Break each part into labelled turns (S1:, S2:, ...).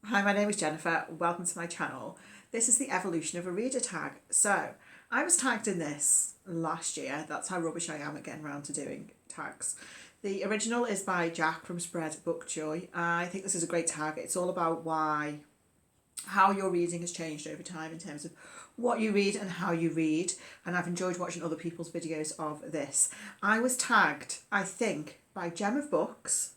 S1: Hi, my name is Jennifer. Welcome to my channel. This is the evolution of a reader tag. So, I was tagged in this last year. That's how rubbish I am at getting around to doing tags. The original is by Jack from Spread Bookjoy. I think this is a great tag. It's all about how your reading has changed over time in terms of what you read and how you read. And I've enjoyed watching other people's videos of this. I was tagged, I think, by Gem of Books.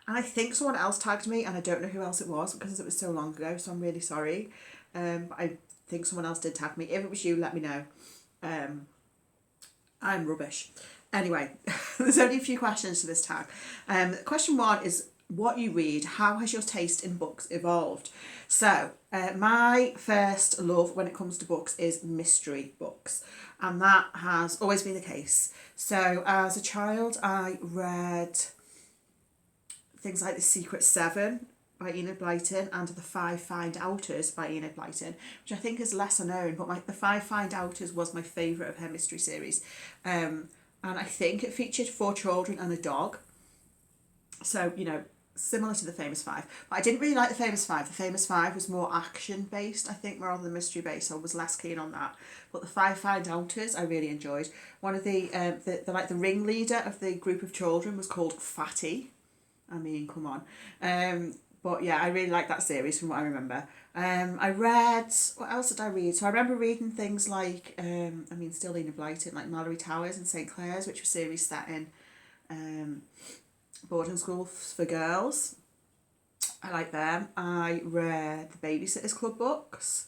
S1: And I think someone else tagged me, and I don't know who else it was because it was so long ago, so I'm really sorry. But I think someone else did tag me. If it was you, let me know. I'm rubbish. Anyway, there's only a few questions to this tag. Question one is what you read. How has your taste in books evolved? So, my first love when it comes to books is mystery books, and that has always been the case. So, as a child, I read things like The Secret Seven by Enid Blyton and The Five Find Outers by Enid Blyton, which I think is lesser known, but The Five Find Outers was my favourite of her mystery series. And I think it featured 4 children and a dog. So, similar to The Famous Five. But I didn't really like The Famous Five. The Famous Five was more action-based, I think, rather than mystery-based, so I was less keen on that. But The Five Find Outers I really enjoyed. One of the ringleader of the group of children was called Fatty. I mean, come on. But yeah, I really like that series from what I remember. I read, what else did I read? So I remember reading things like, still Enid Blyton, like Mallory Towers and St. Clair's, which were series set in boarding schools for girls. I like them. I read the Babysitter's Club books.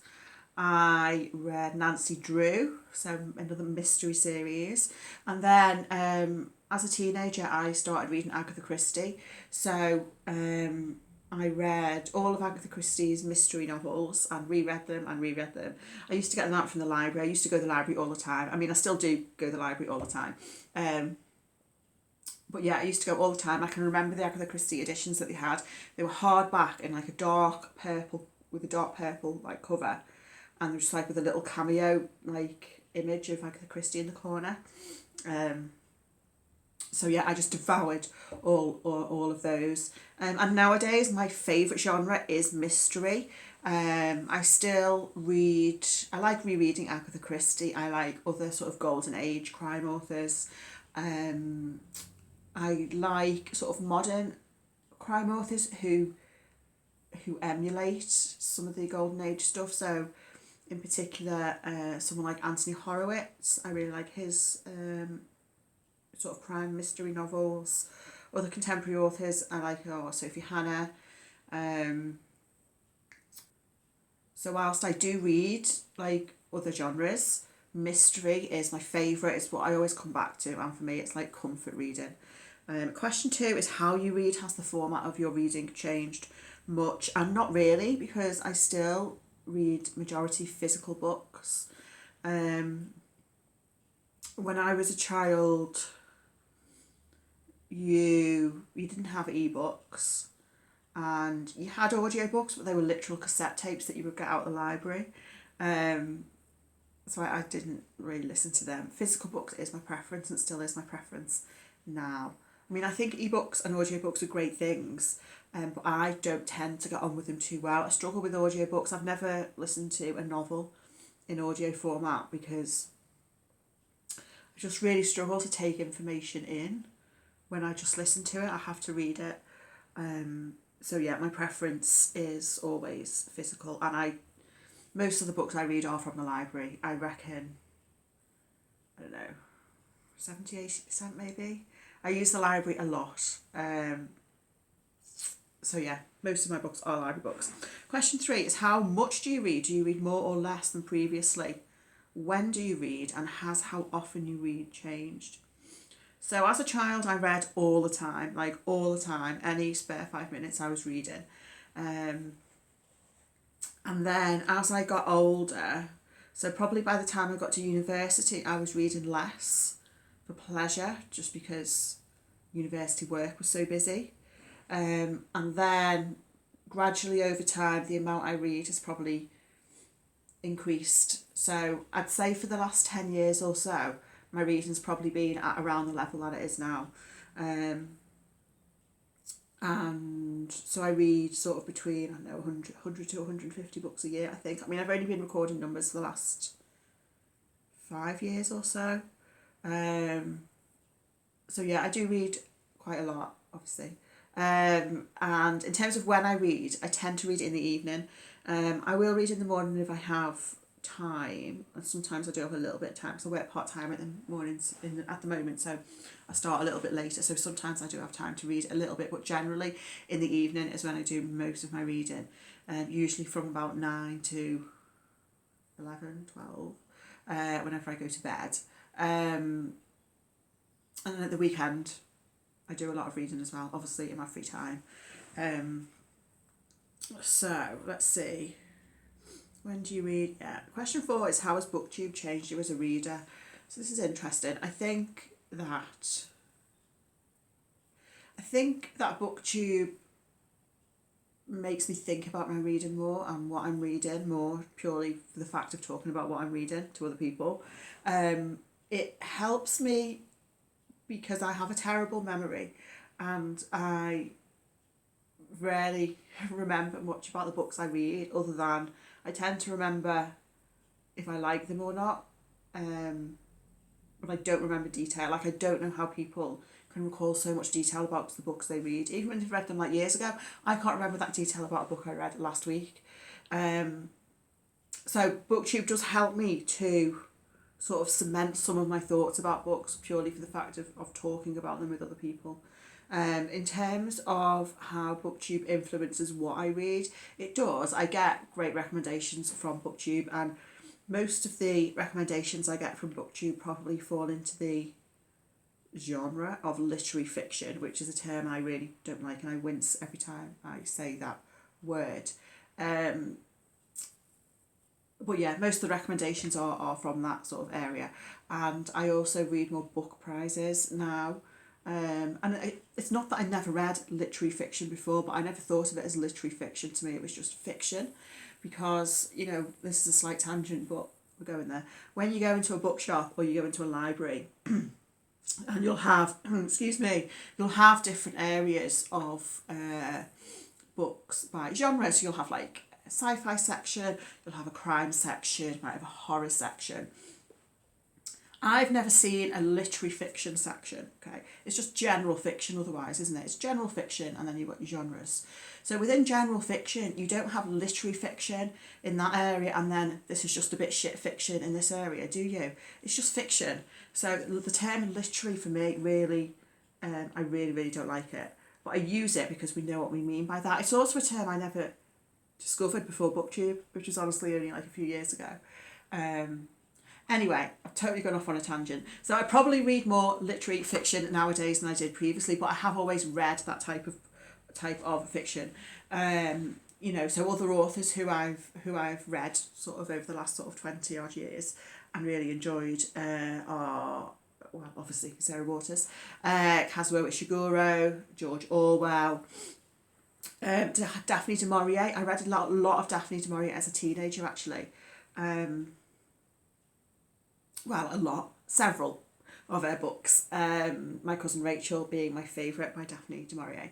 S1: I read Nancy Drew, so another mystery series. And then as a teenager, I started reading Agatha Christie. So I read all of Agatha Christie's mystery novels and reread them and reread them. I used to get them out from the library. I used to go to the library all the time. I mean, I still do go to the library all the time. But yeah, I used to go all the time. I can remember the Agatha Christie editions that they had. They were hardback in like a dark purple, with a dark purple like cover. And they're just like with a little cameo like image of Agatha Christie in the corner. So yeah, I just devoured all of those. And nowadays, my favourite genre is mystery. I still read, I like rereading Agatha Christie. I like other sort of golden age crime authors. I like sort of modern crime authors who emulate some of the golden age stuff. So in particular, someone like Anthony Horowitz, I really like his sort of crime mystery novels. Other contemporary authors, I like Sophie Hannah. So whilst I do read like other genres, mystery is my favourite. It's what I always come back to, and for me it's like comfort reading. Question 2 is how you read. Has the format of your reading changed much? And not really, because I still read majority physical books. When I was a child, you didn't have ebooks, and you had audiobooks, but they were literal cassette tapes that you would get out of the library. So I didn't really listen to them. Physical books is my preference and still is my preference now. I mean, I think ebooks and audiobooks are great things, but I don't tend to get on with them too well. I struggle with audiobooks. I've never listened to a novel in audio format because I just really struggle to take information in. When I just listen to it, I have to read it. So yeah, my preference is always physical, and most of the books I read are from the library. I reckon, I don't know, 70-80% maybe. I use the library a lot. So yeah, most of my books are library books. Question 3 is how much do you read? Do you read more or less than previously? When do you read, and has how often you read changed? So as a child, I read all the time, like all the time. Any spare 5 minutes I was reading. And then as I got older, so probably by the time I got to university, I was reading less for pleasure, just because university work was so busy. And then gradually over time, the amount I read has probably increased. So I'd say for the last 10 years or so, my reading's probably been at around the level that it is now. And And so I read sort of between, I don't know, 100 to 150 books a year, I think. I mean, I've only been recording numbers for the last 5 years or so. So yeah, I do read quite a lot, obviously. And in terms of when I read, I tend to read in the evening. I will read in the morning if I have time, and sometimes I do have a little bit of time because I work part-time at the mornings at the moment, so I start a little bit later, so sometimes I do have time to read a little bit, but generally in the evening is when I do most of my reading, usually from about 9 to 11, 12, whenever I go to bed. And then at the weekend I do a lot of reading as well, obviously in my free time. So let's see. When do you read? Yeah. Question 4 is, how has Booktube changed you as a reader? So this is interesting. I think that Booktube makes me think about my reading more and what I'm reading more, purely for the fact of talking about what I'm reading to other people. It helps me because I have a terrible memory and I rarely remember much about the books I read, other than I tend to remember if I like them or not, but I don't remember detail. Like, I don't know how people can recall so much detail about the books they read. Even when they've read them like years ago, I can't remember that detail about a book I read last week. So Booktube does help me to sort of cement some of my thoughts about books, purely for the fact of talking about them with other people. In terms of how Booktube influences what I read, it does. I get great recommendations from Booktube, and most of the recommendations I get from Booktube probably fall into the genre of literary fiction, which is a term I really don't like, and I wince every time I say that word. But yeah, most of the recommendations are from that sort of area. And I also read more book prizes now. And it's not that I never read literary fiction before, but I never thought of it as literary fiction. To me, it was just fiction. Because, you know, this is a slight tangent, but we're going there. When you go into a bookshop or you go into a library, and you'll have, you'll have different areas of books by genre. So you'll have like a sci-fi section, you'll have a crime section, you might have a horror section. I've never seen a literary fiction section, okay? It's just general fiction otherwise, isn't it? It's general fiction and then you've got your genres. So within general fiction, you don't have literary fiction in that area and then this is just a bit shit fiction in this area, do you? It's just fiction. So the term literary for me really, I really don't like it. But I use it because we know what we mean by that. It's also a term I never discovered before Booktube, which was honestly only like a few years ago. Anyway, I've totally gone off on a tangent. So I probably read more literary fiction nowadays than I did previously, but I have always read that type of fiction. You know, so other authors who I've read sort of over the last sort of 20 odd years and really enjoyed are, well, obviously Sarah Waters, Kazuo Ishiguro, George Orwell, Daphne du Maurier. I read a lot of Daphne du Maurier as a teenager, actually. Well, a lot, several of her books. My Cousin Rachel being my favourite by Daphne du Maurier.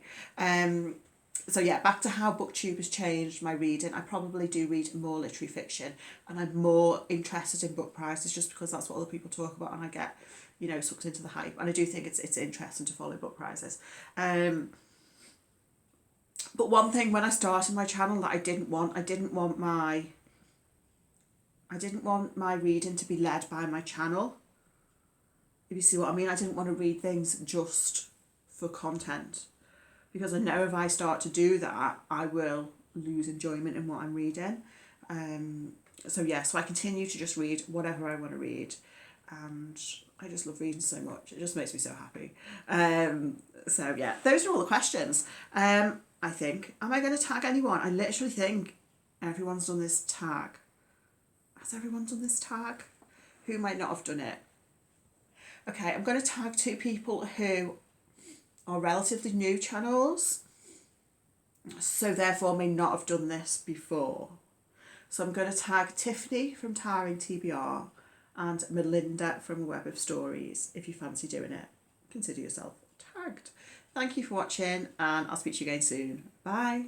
S1: So yeah, back to how Booktube has changed my reading. I probably do read more literary fiction and I'm more interested in book prizes just because that's what other people talk about and I get, you know, sucked into the hype. And I do think it's interesting to follow book prizes. But one thing when I started my channel that I didn't want my reading to be led by my channel. If you see what I mean, I didn't want to read things just for content. Because I know if I start to do that, I will lose enjoyment in what I'm reading. So I continue to just read whatever I want to read. And I just love reading so much. It just makes me so happy. Those are all the questions. I think. Am I going to tag anyone? I literally think everyone's done this tag. Has everyone done this tag? Who might not have done it? Okay, I'm going to tag 2 people who are relatively new channels, so therefore may not have done this before. So I'm going to tag Tiffany from Tiring TBR and Melinda from A Web of Stories. If you fancy doing it, consider yourself tagged. Thank you for watching, and I'll speak to you again soon. Bye.